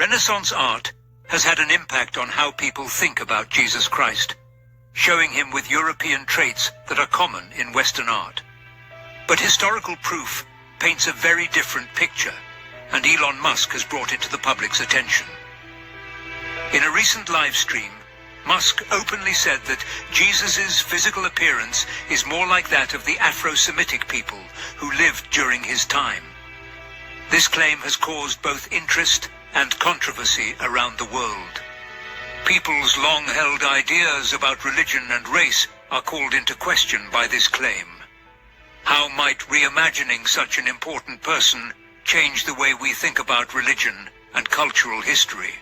Renaissance art has had an impact on how people think about Jesus Christ, showing him with European traits that are common in Western art. But historical proof paints a very different picture, and Elon Musk has brought it to the public's attention. In a recent live stream, Musk openly said that Jesus' physical appearance is more like that of the Afro-Semitic people who lived during his time. This claim has caused both interest and controversy around the world. People's long-held ideas about religion and race are called into question by this claim. How might reimagining such an important person change the way we think about religion and cultural history?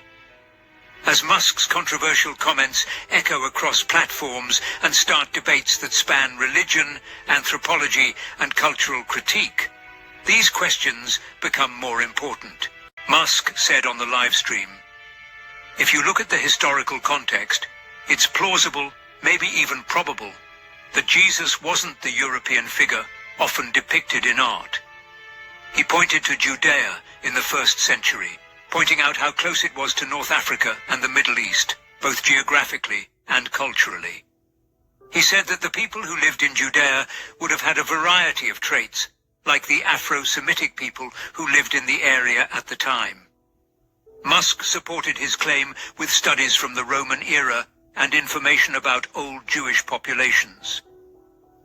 As Musk's controversial comments echo across platforms and start debates that span religion, anthropology, and cultural critique, these questions become more important. Musk said on the live stream, "If you look at the historical context, it's plausible, maybe even probable, that Jesus wasn't the European figure often depicted in art." He pointed to Judea in the 1st century, pointing out how close it was to North Africa and the Middle East, both geographically and culturally. He said that the people who lived in Judea would have had a variety of traits, like the Afro-Semitic people who lived in the area at the time. Musk supported his claim with studies from the Roman era and information about old Jewish populations.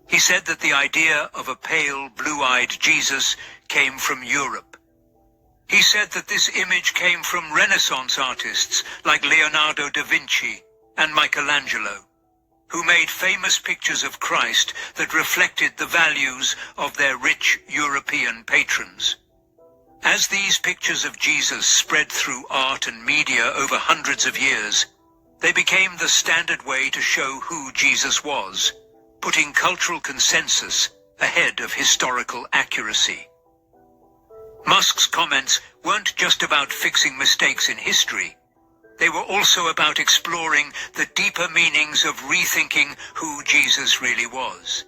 He said that the idea of a pale, blue-eyed Jesus came from Europe. He said that this image came from Renaissance artists like Leonardo da Vinci and Michelangelo, who made famous pictures of Christ that reflected the values of their rich European patrons. As these pictures of Jesus spread through art and media over hundreds of years, they became the standard way to show who Jesus was, putting cultural consensus ahead of historical accuracy. Musk's comments weren't just about fixing mistakes in history. They were also about exploring the deeper meanings of rethinking who Jesus really was.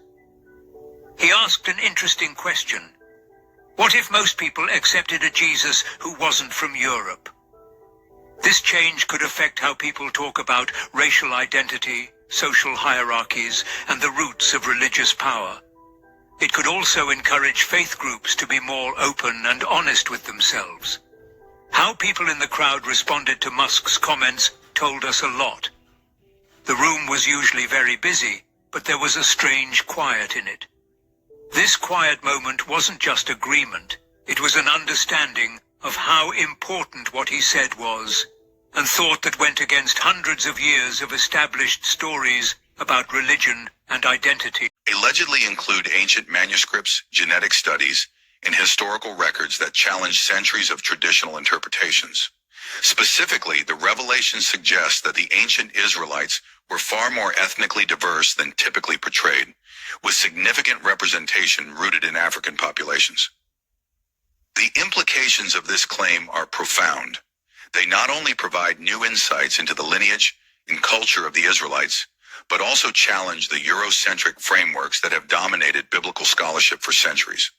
He asked an interesting question. What if most people accepted a Jesus who wasn't from Europe? This change could affect how people talk about racial identity, social hierarchies, and the roots of religious power. It could also encourage faith groups to be more open and honest with themselves. How people in the crowd responded to Musk's comments told us a lot. The room was usually very busy, but there was a strange quiet in it. This quiet moment wasn't just agreement, it was an understanding of how important what he said was, and thought that went against hundreds of years of established stories about religion and identity. Allegedly include ancient manuscripts, genetic studies, and historical records that challenge centuries of traditional interpretations. Specifically, the revelations suggest that the ancient Israelites were far more ethnically diverse than typically portrayed, with significant representation rooted in African populations. The implications of this claim are profound. They not only provide new insights into the lineage and culture of the Israelites, but also challenge the Eurocentric frameworks that have dominated biblical scholarship for centuries.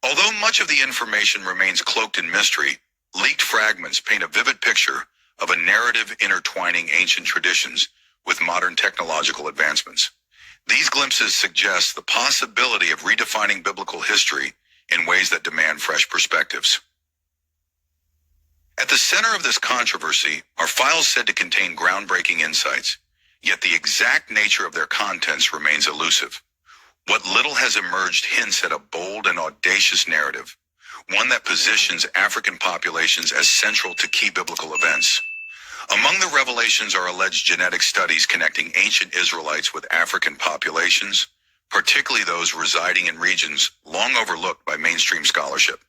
Although much of the information remains cloaked in mystery, leaked fragments paint a vivid picture of a narrative intertwining ancient traditions with modern technological advancements. These glimpses suggest the possibility of redefining biblical history in ways that demand fresh perspectives. At the center of this controversy are files said to contain groundbreaking insights, yet the exact nature of their contents remains elusive. What little has emerged hints at a bold and audacious narrative, one that positions African populations as central to key biblical events. Among the revelations are alleged genetic studies connecting ancient Israelites with African populations, particularly those residing in regions long overlooked by mainstream scholarship.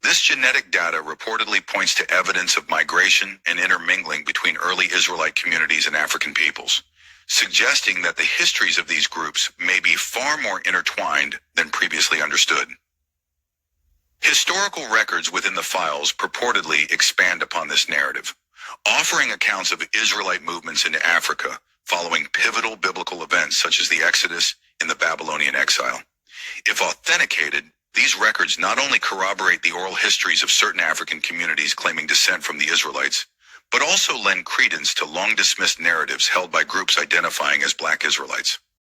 This genetic data reportedly points to evidence of migration and intermingling between early Israelite communities and African peoples, suggesting that the histories of these groups may be far more intertwined than previously understood. Historical records within the files purportedly expand upon this narrative, offering accounts of Israelite movements into Africa following pivotal biblical events such as the Exodus and the Babylonian exile. If authenticated, These records not only corroborate the oral histories of certain African communities claiming descent from the Israelites, but also lend credence to long-dismissed narratives held by groups identifying as Black Israelites.